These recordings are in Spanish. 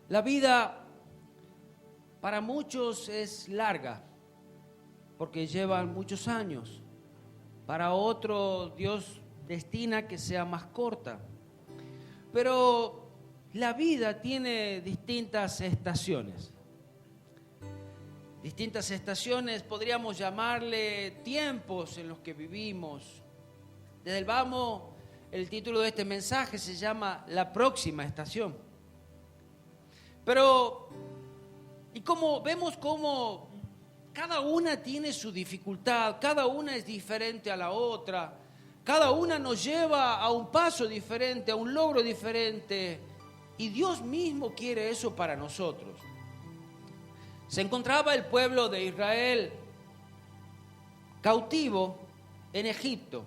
La vida para muchos es larga, porque llevan muchos años. Para otros Dios destina que sea más corta. Pero la vida tiene distintas estaciones. Distintas estaciones, podríamos llamarle tiempos en los que vivimos. Desde el vamos, el título de este mensaje se llama La próxima estación. Pero, y como vemos cómo cada una tiene su dificultad, cada una es diferente a la otra, cada una nos lleva a un paso diferente, a un logro diferente, y Dios mismo quiere eso para nosotros. Se encontraba el pueblo de Israel cautivo en Egipto,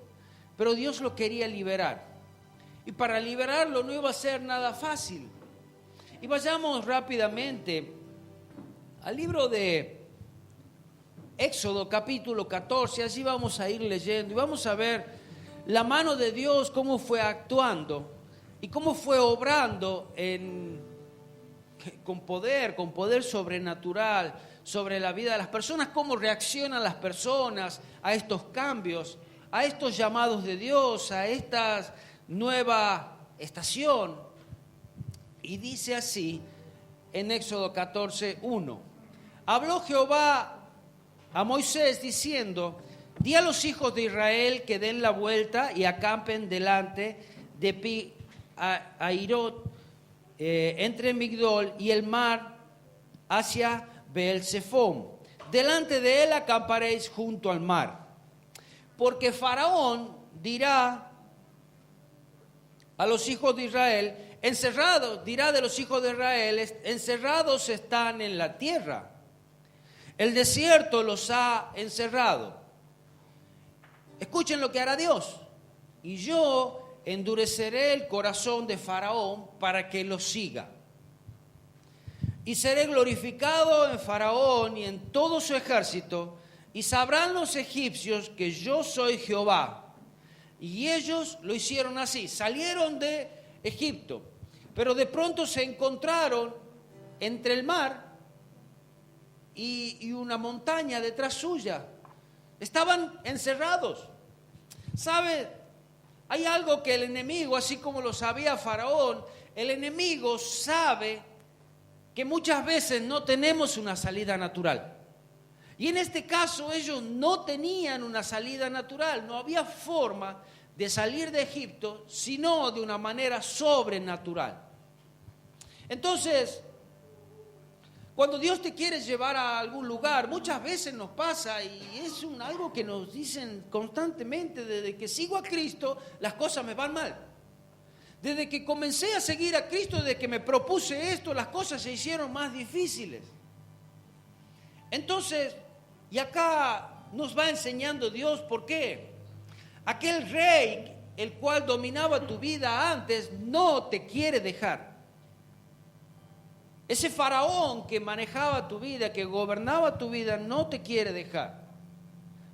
pero Dios lo quería liberar. Y para liberarlo no iba a ser nada fácil. Y vayamos rápidamente al libro de Éxodo capítulo 14, allí vamos a ir leyendo y vamos a ver la mano de Dios, cómo fue actuando y cómo fue obrando con poder sobrenatural sobre la vida de las personas, cómo reaccionan las personas a estos cambios, a estos llamados de Dios, a esta nueva estación. Y dice así en Éxodo 14:1: habló Jehová a Moisés diciendo: di a los hijos de Israel que den la vuelta y acampen delante de Pi-Hahirot, entre Migdol y el mar, hacia Beelzefón. Delante de él acamparéis junto al mar. Porque Faraón dirá a los hijos de Israel: encerrados, dirá de los hijos de Israel, encerrados están en la tierra. El desierto los ha encerrado. Escuchen lo que hará Dios. Y yo endureceré el corazón de Faraón para que lo siga. Y seré glorificado en Faraón y en todo su ejército, y sabrán los egipcios que yo soy Jehová. Y ellos lo hicieron así. Salieron de Egipto, pero de pronto se encontraron entre el mar y una montaña detrás suya. Estaban encerrados. ¿Sabe? Hay algo que el enemigo, así como lo sabía Faraón, el enemigo sabe que muchas veces no tenemos una salida natural. Y en este caso ellos no tenían una salida natural, no había forma de salir de Egipto, sino de una manera sobrenatural. Entonces, cuando Dios te quiere llevar a algún lugar, muchas veces nos pasa, y es algo que nos dicen constantemente: desde que sigo a Cristo, las cosas me van mal. Desde que comencé a seguir a Cristo, desde que me propuse esto, las cosas se hicieron más difíciles. Entonces, y acá nos va enseñando Dios por qué. Aquel rey, el cual dominaba tu vida antes, no te quiere dejar. Ese faraón que manejaba tu vida, que gobernaba tu vida, no te quiere dejar.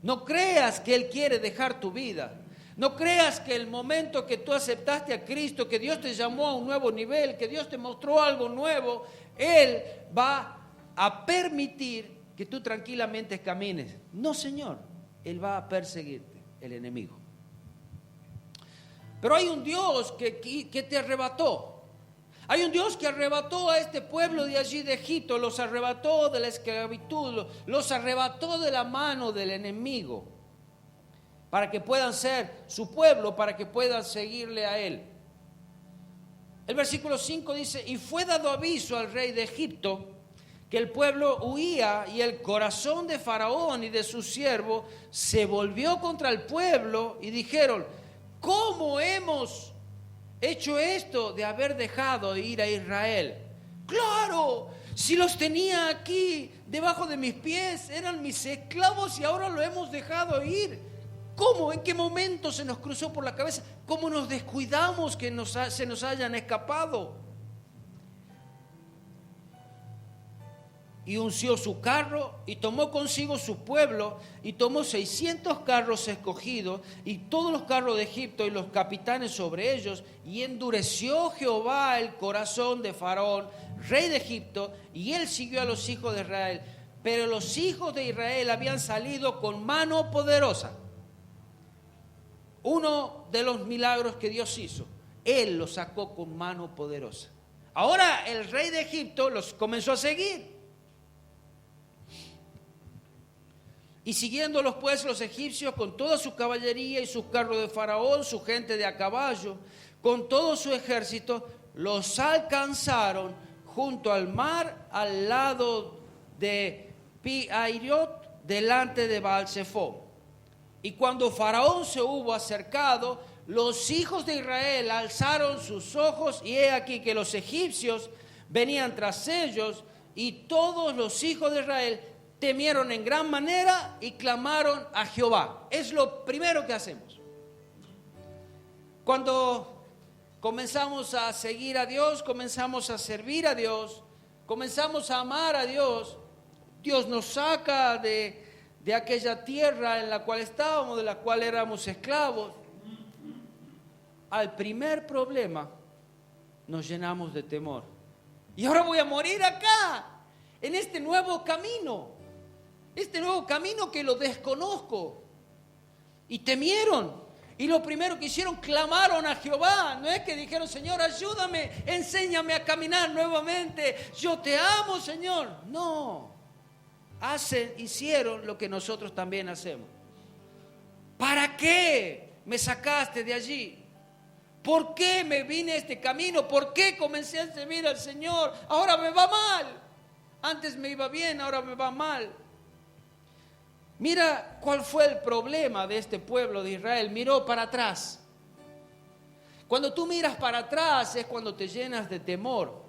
No creas que él quiere dejar tu vida. No creas que el momento que tú aceptaste a Cristo, que Dios te llamó a un nuevo nivel, que Dios te mostró algo nuevo, Él va a permitir que tú tranquilamente camines. No, Señor, Él va a perseguirte, el enemigo. Pero hay un Dios que te arrebató. Hay un Dios que arrebató a este pueblo de allí de Egipto, los arrebató de la esclavitud, los arrebató de la mano del enemigo, para que puedan ser su pueblo, para que puedan seguirle a él. El versículo 5 dice: y fue dado aviso al rey de Egipto que el pueblo huía, y el corazón de Faraón y de sus siervos se volvió contra el pueblo, y dijeron: ¿cómo hemos hecho esto de haber dejado ir a Israel? Claro, si los tenía aquí debajo de mis pies, eran mis esclavos y ahora lo hemos dejado ir. ¿Cómo? ¿En qué momento se nos cruzó por la cabeza? ¿Cómo nos descuidamos que se nos hayan escapado? y unció su carro y tomó consigo su pueblo y tomó 600 carros escogidos y todos los carros de Egipto y los capitanes sobre ellos, y endureció Jehová el corazón de Faraón, rey de Egipto, y él siguió a los hijos de Israel. Pero los hijos de Israel habían salido con mano poderosa. Uno de los milagros que Dios hizo, él los sacó con mano poderosa. Ahora el rey de Egipto los comenzó a seguir. Y siguiéndolos pues los egipcios con toda su caballería y sus carros de Faraón, su gente de a caballo, con todo su ejército, los alcanzaron junto al mar, al lado de Pi-Hahirot, delante de Baal-Zephón. Y cuando Faraón se hubo acercado, los hijos de Israel alzaron sus ojos, y he aquí que los egipcios venían tras ellos, y todos los hijos de Israel temieron en gran manera y clamaron a Jehová. Es lo primero que hacemos. Cuando comenzamos a seguir a Dios, comenzamos a servir a Dios, comenzamos a amar a Dios, Dios nos saca de aquella tierra en la cual estábamos, de la cual éramos esclavos. Al primer problema nos llenamos de temor. Y ahora voy a morir acá, en este nuevo camino. Este nuevo camino que lo desconozco. Y temieron. Y lo primero que hicieron, clamaron a Jehová. No es que dijeron, Señor, ayúdame, enséñame a caminar nuevamente. Yo te amo, Señor. No. Hicieron lo que nosotros también hacemos. ¿Para qué me sacaste de allí? ¿Por qué me vine a este camino? ¿Por qué comencé a servir al Señor? Ahora me va mal. Antes me iba bien, ahora me va mal. Mira cuál fue el problema de este pueblo de Israel. Miró para atrás. Cuando tú miras para atrás es cuando te llenas de temor.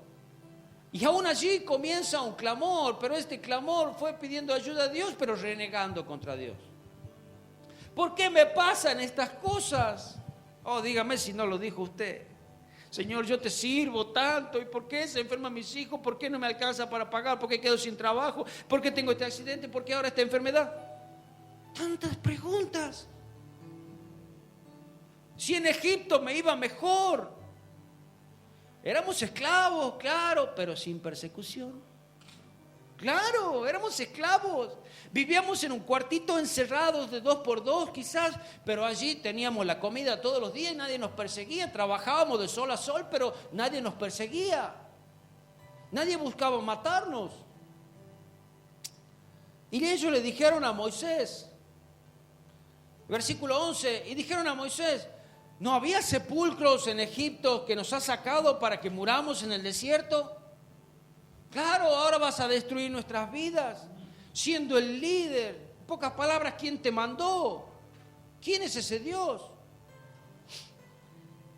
Y aún allí comienza un clamor, pero este clamor fue pidiendo ayuda a Dios, pero renegando contra Dios. ¿Por qué me pasan estas cosas? Oh, dígame si no lo dijo usted. Señor, yo te sirvo tanto, ¿y por qué se enferman mis hijos? ¿Por qué no me alcanza para pagar? ¿Por qué quedo sin trabajo? ¿Por qué tengo este accidente? ¿Por qué ahora esta enfermedad? Tantas preguntas. Si en Egipto me iba mejor. Éramos esclavos, claro, pero sin persecución. Claro, éramos esclavos. Vivíamos en un cuartito encerrados de 2x2 quizás, pero allí teníamos la comida todos los días y nadie nos perseguía. Trabajábamos de sol a sol, pero nadie nos perseguía. Nadie buscaba matarnos. Y ellos le dijeron a Moisés, versículo 11, y dijeron a Moisés, ¿no había sepulcros en Egipto que nos has sacado para que muramos en el desierto? Claro, ahora vas a destruir nuestras vidas, siendo el líder. En pocas palabras, ¿quién te mandó? ¿Quién es ese Dios?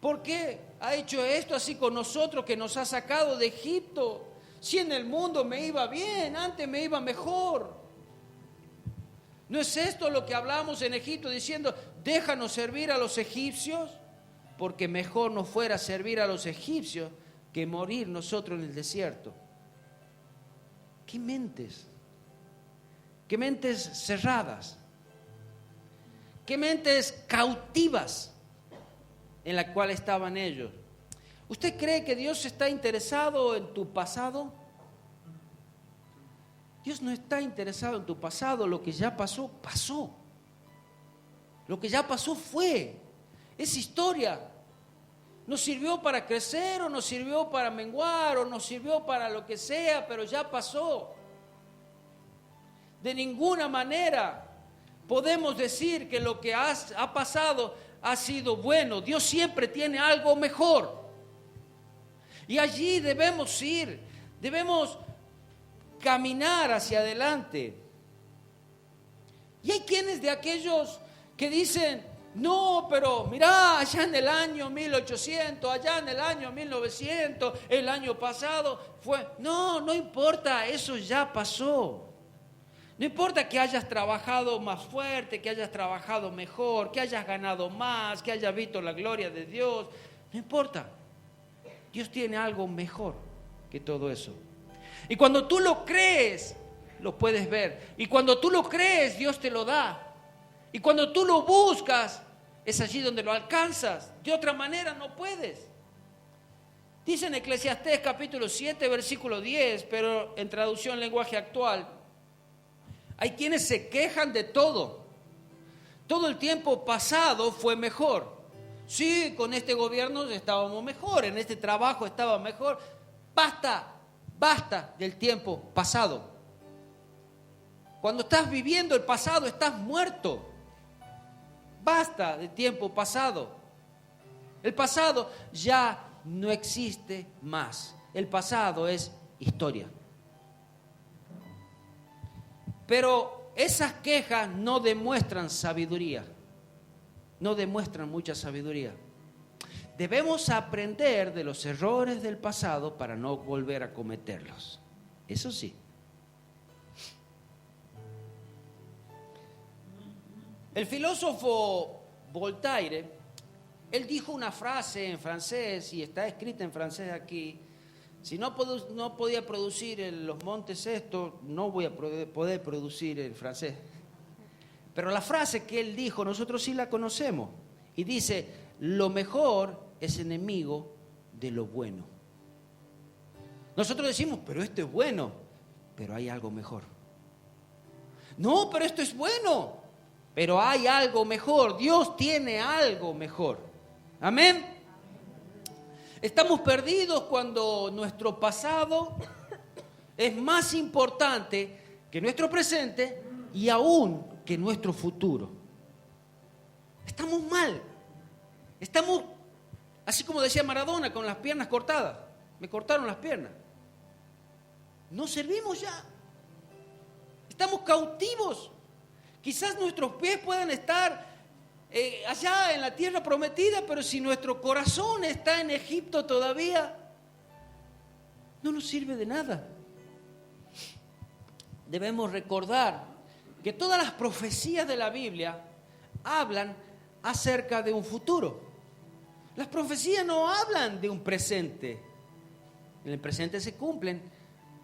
¿Por qué ha hecho esto así con nosotros, que nos ha sacado de Egipto? Si en el mundo me iba bien, antes me iba mejor. ¿No es esto lo que hablamos en Egipto diciendo, déjanos servir a los egipcios? Porque mejor nos fuera servir a los egipcios que morir nosotros en el desierto. ¿Qué mentes? ¿Qué mentes cerradas? ¿Qué mentes cautivas en la cual estaban ellos? ¿Usted cree que Dios está interesado en tu pasado? Dios no está interesado en tu pasado. Lo que ya pasó, pasó. Lo que ya pasó fue. Es historia. Nos sirvió para crecer o nos sirvió para menguar o nos sirvió para lo que sea, pero ya pasó. De ninguna manera podemos decir que lo que ha pasado ha sido bueno. Dios siempre tiene algo mejor. Y allí debemos ir, debemos caminar hacia adelante. Y hay quienes de aquellos que dicen, no, pero mirá, allá en el año 1800, allá en el año 1900, el año pasado fue... No importa, eso ya pasó. No importa que hayas trabajado más fuerte, que hayas trabajado mejor, que hayas ganado más, que hayas visto la gloria de Dios. No importa. Dios tiene algo mejor que todo eso. Y cuando tú lo crees, lo puedes ver. Y cuando tú lo crees, Dios te lo da. Y cuando tú lo buscas, es allí donde lo alcanzas. De otra manera no puedes. Dice en Eclesiastés capítulo 7, versículo 10, pero en traducción lenguaje actual, hay quienes se quejan de todo. Todo el tiempo pasado fue mejor. Sí, con este gobierno estábamos mejor, en este trabajo estaba mejor. Basta del tiempo pasado. Cuando estás viviendo el pasado, estás muerto. Basta del tiempo pasado. El pasado ya no existe más. El pasado es historia. Pero esas quejas no demuestran sabiduría. No demuestran mucha sabiduría. Debemos aprender de los errores del pasado para no volver a cometerlos. Eso sí. El filósofo Voltaire, él dijo una frase en francés, y está escrita en francés aquí: si no podía producir en los montes esto, no voy a poder producir en francés. Pero la frase que él dijo, nosotros sí la conocemos. Y dice, lo mejor es enemigo de lo bueno. Nosotros decimos, pero esto es bueno, pero hay algo mejor. No, pero esto es bueno, pero hay algo mejor. Dios tiene algo mejor. Amén. Estamos perdidos cuando nuestro pasado es más importante que nuestro presente y aún que nuestro futuro. Estamos mal. Estamos, así como decía Maradona, con las piernas cortadas. Me cortaron las piernas. No servimos ya. Estamos cautivos. Quizás nuestros pies puedan estar allá en la tierra prometida, pero si nuestro corazón está en Egipto todavía, no nos sirve de nada. Debemos recordar que todas las profecías de la Biblia hablan acerca de un futuro. Las profecías no hablan de un presente. En el presente se cumplen,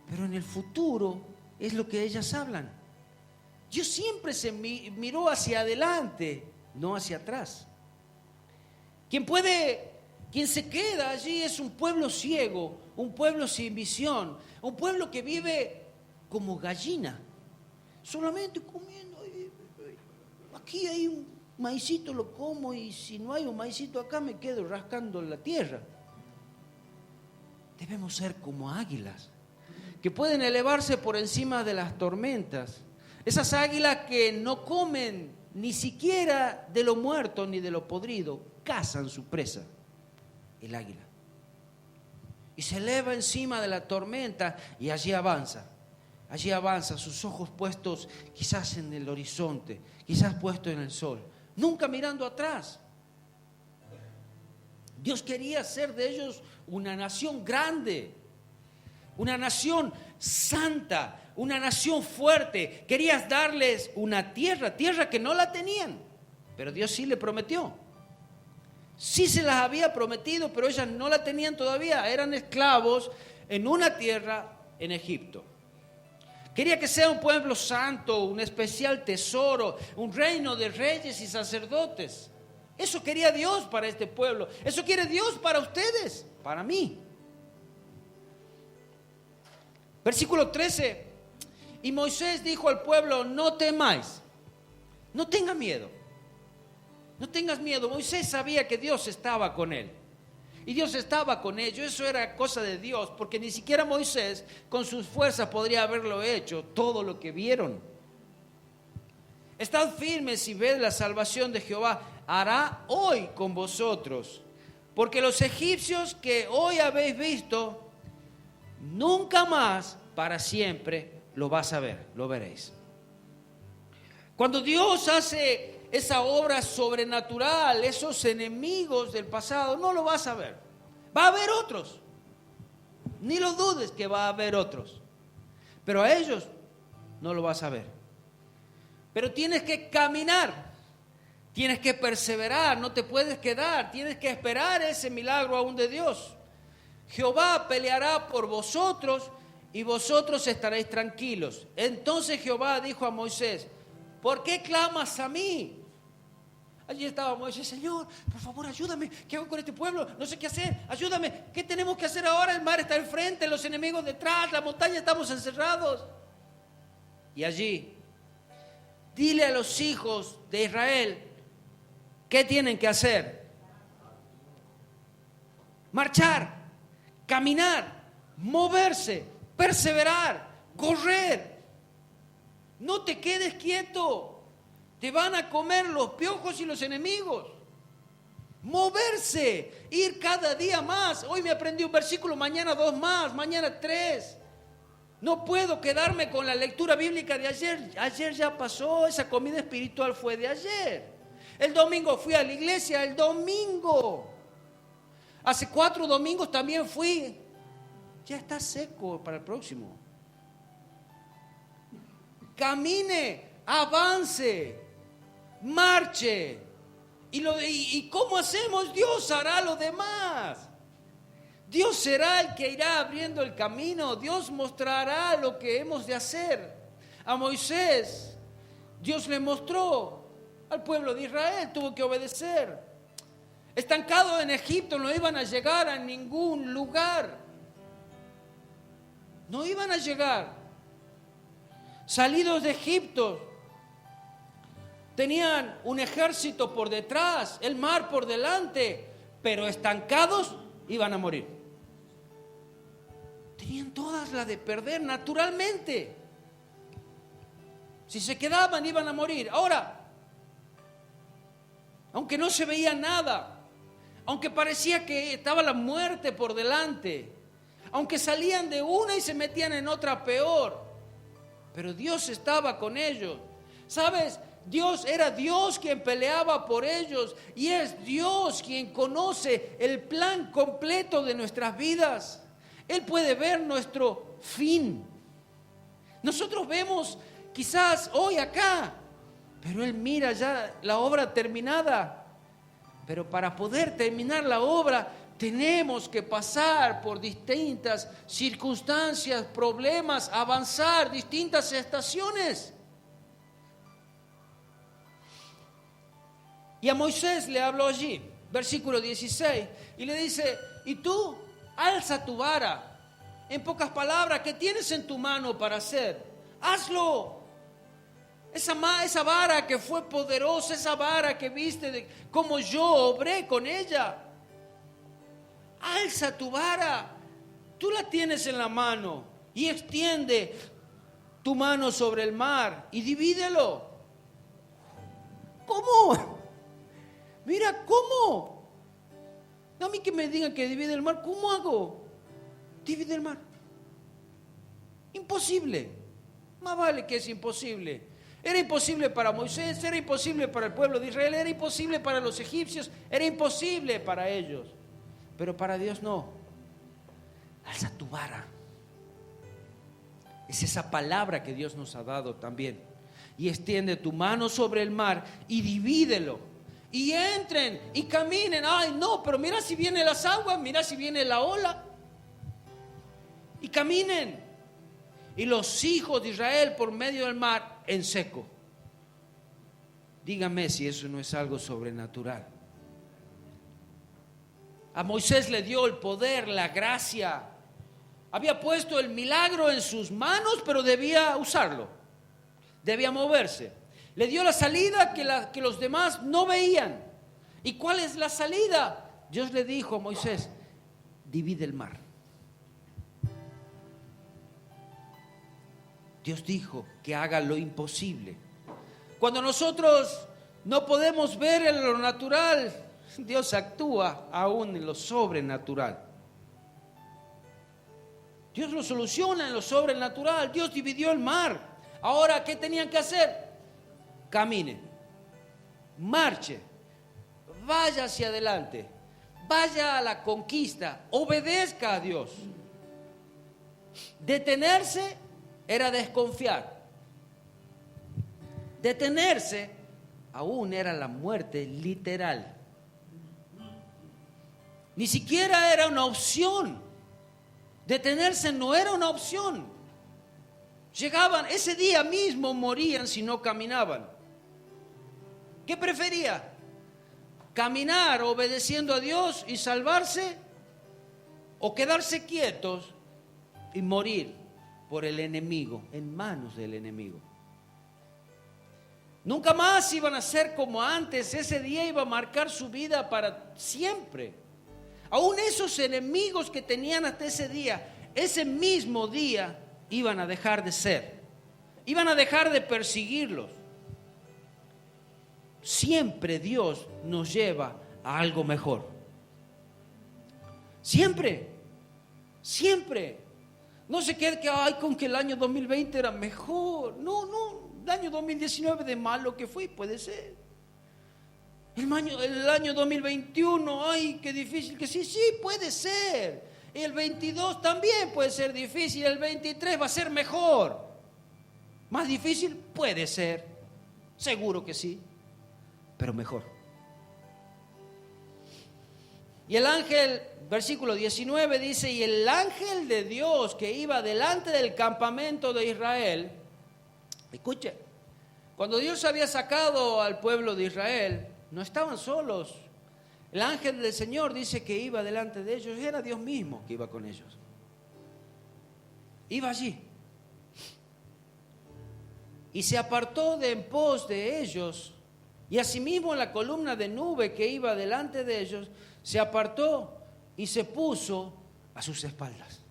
pero en el futuro es lo que ellas hablan. Dios siempre se miró hacia adelante, no hacia atrás. Quien se queda allí es un pueblo ciego, un pueblo sin visión, un pueblo que vive como gallina, solamente comiendo. Aquí hay un maicito, lo como, y si no hay un maicito acá me quedo rascando la tierra. Debemos ser como águilas, que pueden elevarse por encima de las tormentas. Esas águilas que no comen ni siquiera de lo muerto ni de lo podrido, cazan su presa, el águila. Y se eleva encima de la tormenta y allí avanza, sus ojos puestos quizás en el horizonte, quizás puestos en el sol, nunca mirando atrás. Dios quería hacer de ellos una nación grande, una nación santa, una nación fuerte. Querías darles una tierra que no la tenían, pero Dios sí le prometió. Sí se las había prometido, pero ellas no la tenían todavía. Eran esclavos en una tierra en Egipto. Quería que sea un pueblo santo, un especial tesoro, un reino de reyes y sacerdotes. Eso quería Dios para este pueblo. Eso quiere Dios para ustedes, para mí. Versículo 13. Y Moisés dijo al pueblo, no temáis, no tengas miedo. No tengas miedo. Moisés sabía que Dios estaba con él. Y Dios estaba con ellos. Eso era cosa de Dios, porque ni siquiera Moisés con sus fuerzas podría haberlo hecho, todo lo que vieron. Estad firmes y ved la salvación de Jehová hará hoy con vosotros, porque los egipcios que hoy habéis visto, nunca más para siempre lo vas a ver, lo veréis. Cuando Dios hace esa obra sobrenatural, esos enemigos del pasado, no lo vas a ver. Va a haber otros. Ni lo dudes que va a haber otros. Pero a ellos no lo vas a ver. Pero tienes que caminar. Tienes que perseverar. No te puedes quedar. Tienes que esperar ese milagro aún de Dios. Jehová peleará por vosotros y vosotros estaréis tranquilos. Entonces Jehová dijo a Moisés: ¿por qué clamas a mí? Allí estaba Moisés: Señor, por favor, ayúdame. ¿Qué hago con este pueblo? No sé qué hacer. Ayúdame. ¿Qué tenemos que hacer ahora? El mar está al frente, los enemigos detrás, la montaña, estamos encerrados. Y allí, dile a los hijos de Israel qué tienen que hacer. Marchar, caminar, moverse, perseverar, correr. No te quedes quieto. Te van a comer los piojos y los enemigos. Moverse, ir cada día más. Hoy me aprendí un versículo, mañana 2 más, mañana 3. No puedo quedarme con la lectura bíblica de ayer. Ayer ya pasó, esa comida espiritual fue de ayer. El domingo fui a la iglesia, el domingo. Hace 4 domingos también fui. Ya está seco para el próximo. Camine, avance, marche. ¿Y cómo hacemos? Dios hará lo demás. Dios será el que irá abriendo el camino. Dios mostrará lo que hemos de hacer. A Moisés, Dios le mostró. Al pueblo de Israel tuvo que obedecer. Estancado en Egipto, no iban a llegar a ningún lugar. No iban a llegar. Salidos de Egipto, tenían un ejército por detrás, el mar por delante, pero estancados iban a morir. Tenían todas las de perder naturalmente. Si se quedaban iban a morir. Ahora, aunque no se veía nada, aunque parecía que estaba la muerte por delante, aunque salían de una y se metían en otra peor, pero Dios estaba con ellos. ¿Sabes? Dios era Dios quien peleaba por ellos y es Dios quien conoce el plan completo de nuestras vidas. Él puede ver nuestro fin. Nosotros vemos quizás hoy acá, pero Él mira ya la obra terminada. Pero para poder terminar la obra tenemos que pasar por distintas circunstancias, problemas, avanzar distintas estaciones. Y a Moisés le habló allí, versículo 16, y le dice: y tú, alza tu vara. En pocas palabras, ¿qué tienes en tu mano para hacer? Hazlo. Esa vara que fue poderosa, esa vara que viste como yo obré con ella. Alza tu vara. Tú la tienes en la mano y extiende tu mano sobre el mar y divídelo. ¿Cómo? Mira, ¿cómo? A mí que me digan que divide el mar, ¿cómo hago? Divide el mar. Imposible. Más vale que es imposible. Era imposible para Moisés, era imposible para el pueblo de Israel, era imposible para los egipcios, era imposible para ellos. Pero para Dios no. Alza tu vara. Es esa palabra que Dios nos ha dado también. Y extiende tu mano sobre el mar y divídelo. Y entren y caminen. Ay, no, pero mira si vienen las aguas, mira si viene la ola. Y caminen. Y los hijos de Israel por medio del mar en seco. Dígame si eso no es algo sobrenatural. A Moisés le dio el poder, la gracia. Había puesto el milagro en sus manos, pero debía usarlo. Debía moverse. Le dio la salida que los demás no veían. ¿Y cuál es la salida? Dios le dijo a Moisés: divide el mar. Dios dijo que haga lo imposible. Cuando nosotros no podemos ver en lo natural, Dios actúa aún en lo sobrenatural. Dios lo soluciona en lo sobrenatural. Dios dividió el mar. Ahora, ¿qué tenían que hacer? Camine, marche, vaya hacia adelante, vaya a la conquista, obedezca a Dios. Detenerse era desconfiar. Detenerse aún era la muerte literal. Ni siquiera era una opción. Detenerse no era una opción. Llegaban, ese día mismo morían si no caminaban. ¿Qué prefería? ¿Caminar obedeciendo a Dios y salvarse? ¿O quedarse quietos y morir por el enemigo, en manos del enemigo? Nunca más iban a ser como antes. Ese día iba a marcar su vida para siempre. Aún esos enemigos que tenían hasta ese día, ese mismo día iban a dejar de ser. Iban a dejar de perseguirlos. Siempre Dios nos lleva a algo mejor. Siempre. Siempre. No se quede que, con que el año 2020 era mejor. No. El año 2019 de malo que fue, puede ser. El año 2021, qué difícil que sí, puede ser. El 22 también puede ser difícil, el 23 va a ser mejor. ¿Más difícil? Puede ser. Seguro que sí, pero mejor. Y el ángel, versículo 19 dice, y el ángel de Dios que iba delante del campamento de Israel, escuche, cuando Dios había sacado al pueblo de Israel, no estaban solos. El ángel del Señor dice que iba delante de ellos, era Dios mismo que iba con ellos. Iba allí. Y se apartó de en pos de ellos, y asimismo la columna de nube que iba delante de ellos, se apartó y se puso a sus espaldas.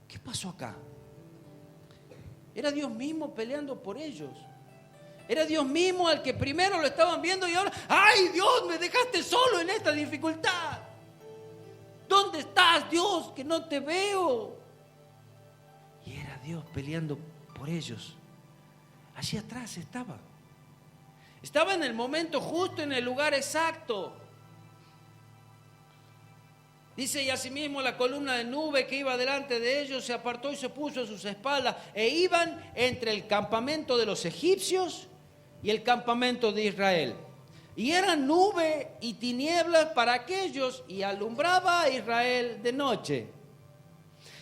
¿Qué pasó acá? Era Dios mismo peleando por ellos. Era Dios mismo al que primero lo estaban viendo y ahora, ¡ay Dios, me dejaste solo en esta dificultad! ¿Dónde estás, Dios, que no te veo? Y era Dios peleando por ellos. Allí atrás estaba. Estaba en el momento justo, en el lugar exacto. Dice, y asimismo la columna de nube que iba delante de ellos se apartó y se puso a sus espaldas, e iban entre el campamento de los egipcios y el campamento de Israel. Y era nube y tinieblas para aquellos, y alumbraba a Israel de noche.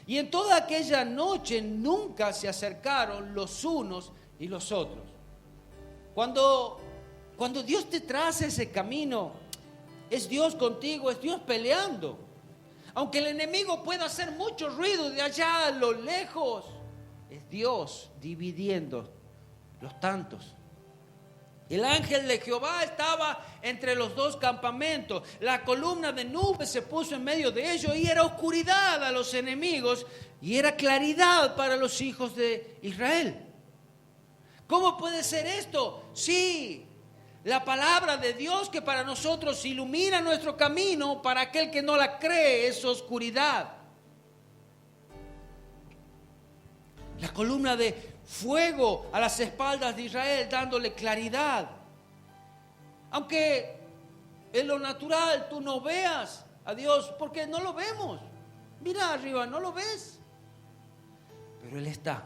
Y en toda aquella noche nunca se acercaron los unos y los otros. Cuando Dios te traza ese camino, es Dios contigo, es Dios peleando. Aunque el enemigo pueda hacer mucho ruido de allá a lo lejos, es Dios dividiendo los tantos. El ángel de Jehová estaba entre los dos campamentos. La columna de nube se puso en medio de ellos y era oscuridad a los enemigos y era claridad para los hijos de Israel. ¿Cómo puede ser esto? Sí, la palabra de Dios que para nosotros ilumina nuestro camino, para aquel que no la cree es oscuridad. La columna de fuego a las espaldas de Israel dándole claridad. Aunque en lo natural tú no veas a Dios, porque no lo vemos. Mira arriba, no lo ves. Pero Él está.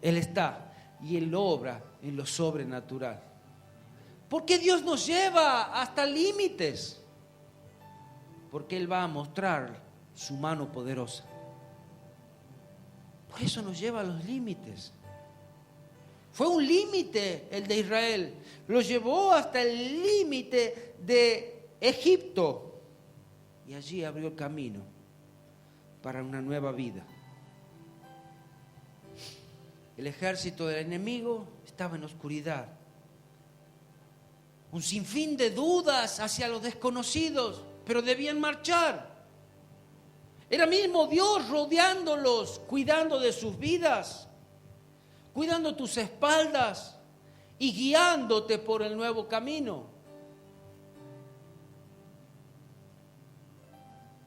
Él está y Él obra en lo sobrenatural. ¿Por qué Dios nos lleva hasta límites? Porque Él va a mostrar su mano poderosa. Por eso nos lleva a los límites. Fue un límite el de Israel. Lo llevó hasta el límite de Egipto. Y allí abrió el camino para una nueva vida. El ejército del enemigo estaba en oscuridad. Un sinfín de dudas hacia los desconocidos, pero debían marchar. Era mismo Dios rodeándolos, cuidando de sus vidas, cuidando tus espaldas y guiándote por el nuevo camino.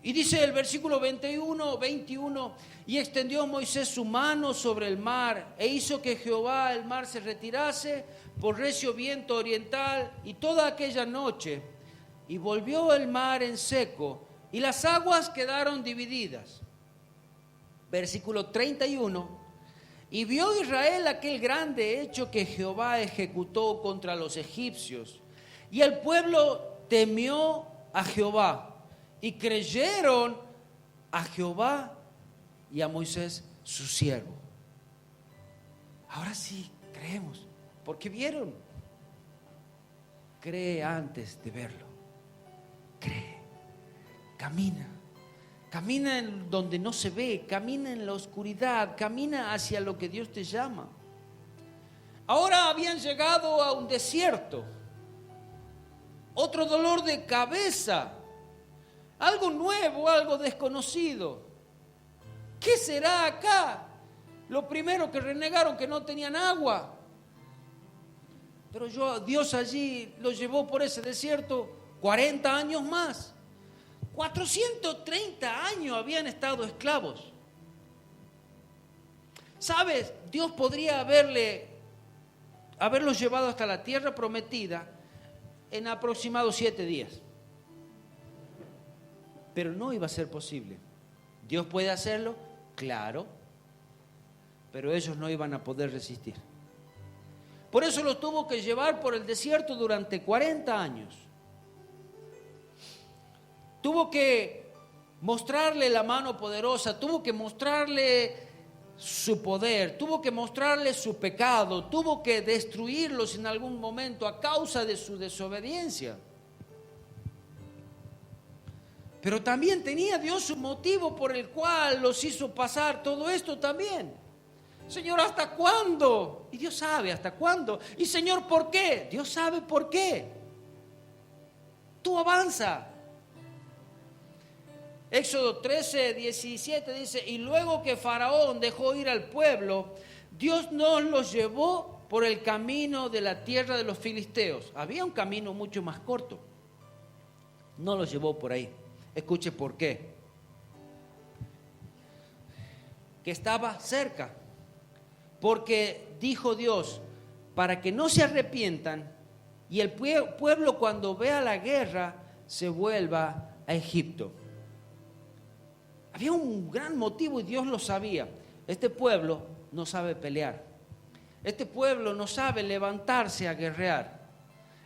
Y dice el versículo 21, y extendió Moisés su mano sobre el mar, e hizo que Jehová el mar se retirase por recio viento oriental, y toda aquella noche, y volvió el mar en seco, y las aguas quedaron divididas. Versículo 31, y vio Israel aquel grande hecho que Jehová ejecutó contra los egipcios, y el pueblo temió a Jehová, y creyeron a Jehová y a Moisés su siervo. Ahora sí creemos, porque vieron. Cree antes de verlo. Cree. Camina. Camina en donde no se ve, camina en la oscuridad, camina hacia lo que Dios te llama. Ahora habían llegado a un desierto, otro dolor de cabeza, algo nuevo, algo desconocido. ¿Qué será acá? Lo primero que renegaron, que no tenían agua. Pero Dios allí los llevó por ese desierto 40 años más. 430 años habían estado esclavos. ¿Sabes? Dios podría haberlos llevado hasta la tierra prometida en aproximados 7 días. Pero no iba a ser posible. ¿Dios puede hacerlo? Claro. Pero ellos no iban a poder resistir. Por eso los tuvo que llevar por el desierto durante 40 años. Tuvo que mostrarle la mano poderosa, tuvo que mostrarle su poder, tuvo que mostrarle su pecado, tuvo que destruirlos en algún momento a causa de su desobediencia. Pero también tenía Dios un motivo por el cual los hizo pasar todo esto también. Señor, ¿hasta cuándo? Y Dios sabe hasta cuándo. Y Señor, ¿por qué? Dios sabe por qué. Tú avanza. Éxodo 13, 17 dice, y luego que Faraón dejó ir al pueblo, Dios nos los llevó por el camino de la tierra de los filisteos. Había un camino mucho más corto. No los llevó por ahí. Escuche por qué. Que estaba cerca. Porque dijo Dios, para que no se arrepientan y el pueblo cuando vea la guerra se vuelva a Egipto. Había un gran motivo y Dios lo sabía. Este pueblo no sabe pelear. Este pueblo no sabe levantarse a guerrear.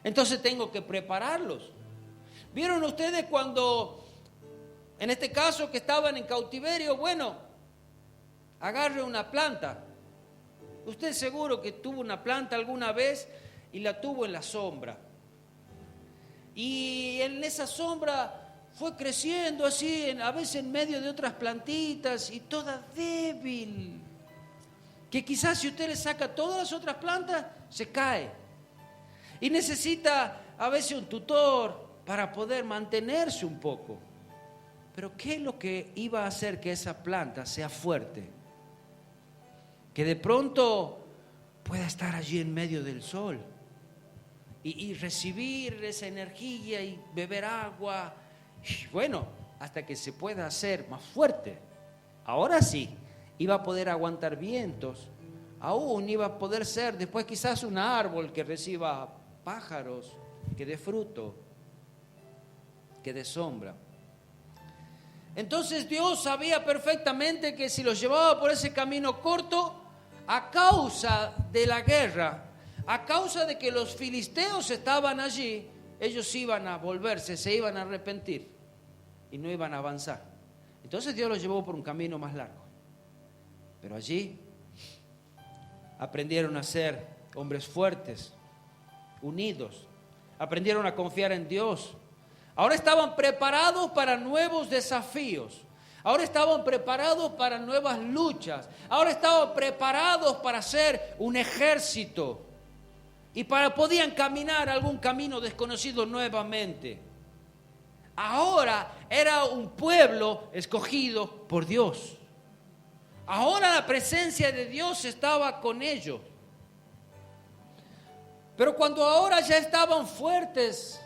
Entonces tengo que prepararlos. ¿Vieron ustedes cuando, en este caso que estaban en cautiverio? Bueno, agarre una planta. Usted seguro que tuvo una planta alguna vez y la tuvo en la sombra. Y en esa sombra fue creciendo así, a veces en medio de otras plantitas y toda débil. Que quizás si usted le saca todas las otras plantas, se cae. Y necesita a veces un tutor para poder mantenerse un poco. Pero ¿qué es lo que iba a hacer que esa planta sea fuerte? Que de pronto pueda estar allí en medio del sol y recibir esa energía y beber agua. Y bueno, hasta que se pueda hacer más fuerte. Ahora sí, iba a poder aguantar vientos. Aún iba a poder ser después quizás un árbol que reciba pájaros, que dé fruto, que dé sombra. Entonces Dios sabía perfectamente que si los llevaba por ese camino corto, a causa de la guerra, a causa de que los filisteos estaban allí, ellos iban a volverse, se iban a arrepentir y no iban a avanzar. Entonces Dios los llevó por un camino más largo. Pero allí aprendieron a ser hombres fuertes, unidos, aprendieron a confiar en Dios. Ahora estaban preparados para nuevos desafíos. Ahora estaban preparados para nuevas luchas. Ahora estaban preparados para ser un ejército. Y podían caminar algún camino desconocido nuevamente. Ahora era un pueblo escogido por Dios. Ahora la presencia de Dios estaba con ellos. Pero cuando ahora ya estaban fuertes,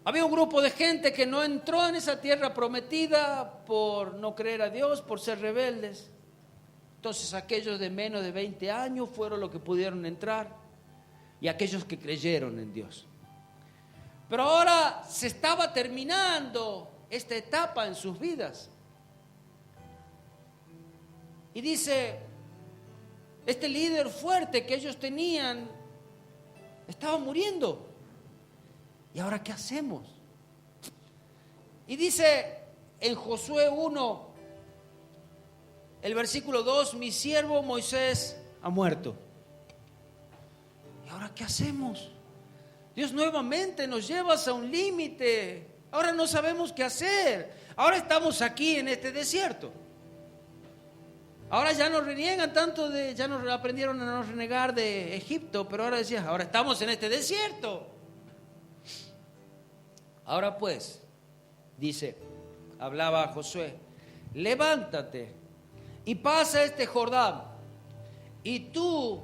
había un grupo de gente que no entró en esa tierra prometida por no creer a Dios, por ser rebeldes. Entonces aquellos de menos de 20 años fueron los que pudieron entrar y aquellos que creyeron en Dios. Pero ahora se estaba terminando esta etapa en sus vidas. Y dice, este líder fuerte que ellos tenían estaba muriendo. ¿Y ahora qué hacemos? Y dice en Josué 1, el versículo 2, mi siervo Moisés ha muerto. ¿Y ahora qué hacemos? Dios nuevamente nos lleva a un límite. Ahora no sabemos qué hacer. Ahora estamos aquí en este desierto. Ahora ya nos reniegan tanto ya nos aprendieron a no renegar de Egipto, pero ahora decías, ahora estamos en este desierto. Ahora pues, dice, hablaba Josué, levántate y pasa este Jordán, y tú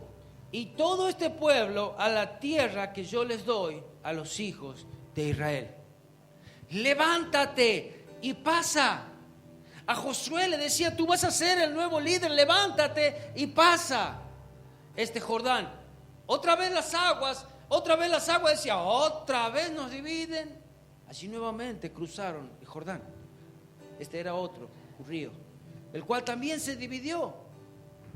y todo este pueblo a la tierra que yo les doy a los hijos de Israel. Levántate y pasa. A Josué le decía, tú vas a ser el nuevo líder, levántate y pasa este Jordán. Otra vez las aguas decía, otra vez nos dividen. Así nuevamente cruzaron el Jordán. Este era otro, un río, el cual también se dividió.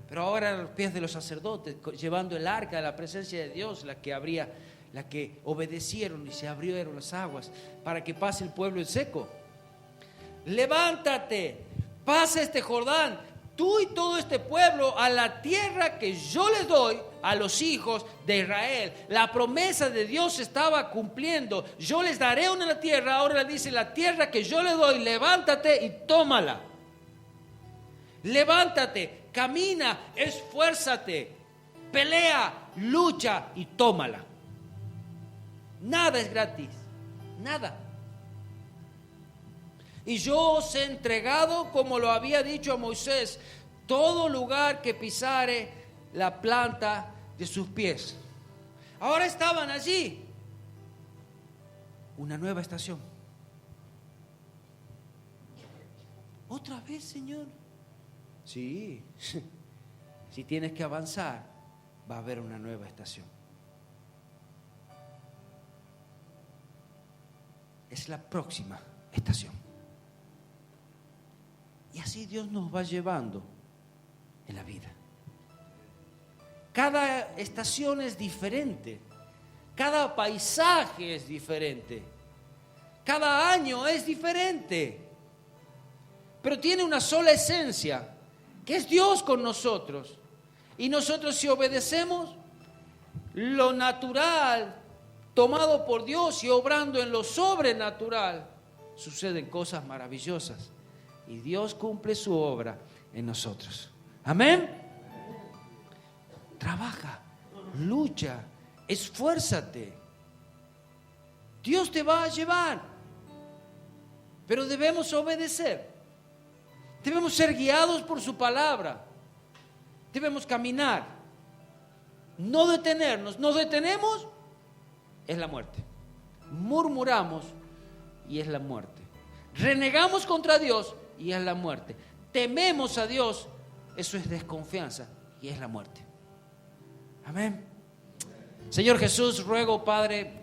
Pero ahora a los pies de los sacerdotes, llevando el arca de la presencia de Dios, la que obedecieron y se abrieron las aguas para que pase el pueblo en seco. Levántate, pasa este Jordán, tú y todo este pueblo a la tierra que yo les doy a los hijos de Israel. La promesa de Dios se estaba cumpliendo. Yo les daré una tierra, ahora le dice, la tierra que yo les doy, levántate y tómala. Levántate, camina, esfuérzate, pelea, lucha y tómala. Nada es gratis, nada. Y yo os he entregado, como lo había dicho a Moisés, todo lugar que pisare la planta de sus pies. Ahora estaban allí. Una nueva estación. ¿Otra vez, Señor? Sí. Si tienes que avanzar, va a haber una nueva estación. Es la próxima estación. Y así Dios nos va llevando en la vida. Cada estación es diferente. Cada paisaje es diferente. Cada año es diferente. Pero tiene una sola esencia, que es Dios con nosotros. Y nosotros, si obedecemos lo natural, tomado por Dios y obrando en lo sobrenatural, suceden cosas maravillosas. Y Dios cumple su obra en nosotros. Amén. Trabaja, lucha, esfuérzate. Dios te va a llevar. Pero debemos obedecer. Debemos ser guiados por su palabra. Debemos caminar. No detenernos. Nos detenemos, es la muerte. Murmuramos y es la muerte. Renegamos contra Dios y es la muerte. Tememos a Dios, eso es desconfianza y es la muerte. Amén. Señor Jesús, ruego, Padre,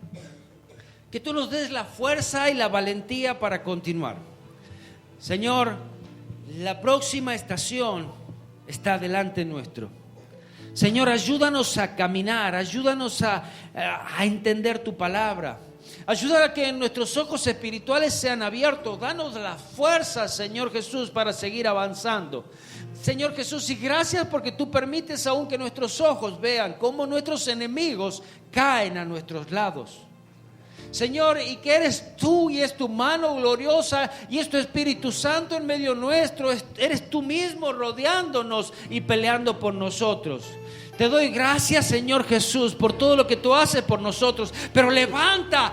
que tú nos des la fuerza y la valentía para continuar. Señor, la próxima estación está delante nuestro. Señor, ayúdanos a caminar, ayúdanos a entender tu palabra. Ayuda a que nuestros ojos espirituales sean abiertos. Danos la fuerza, Señor Jesús, para seguir avanzando. Señor Jesús, y gracias porque tú permites aún que nuestros ojos vean cómo nuestros enemigos caen a nuestros lados. Señor, y que eres tú y es tu mano gloriosa y es tu Espíritu Santo en medio nuestro. Eres tú mismo rodeándonos y peleando por nosotros. Te doy gracias, Señor Jesús, por todo lo que tú haces por nosotros. Pero levanta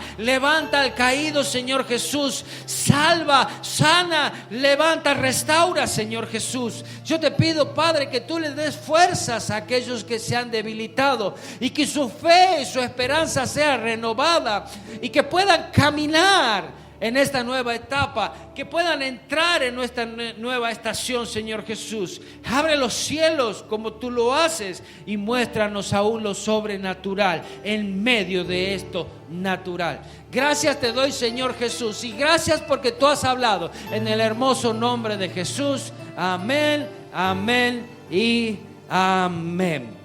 al caído, Señor Jesús. Salva, sana, levanta, restaura, Señor Jesús. Yo te pido, Padre, que tú les des fuerzas a aquellos que se han debilitado y que su fe y su esperanza sea renovada y que puedan caminar en esta nueva etapa, que puedan entrar en nuestra nueva estación, Señor Jesús. Abre los cielos como tú lo haces y muéstranos aún lo sobrenatural en medio de esto natural. Gracias te doy, Señor Jesús, y gracias porque tú has hablado en el hermoso nombre de Jesús. Amén, amén y amén.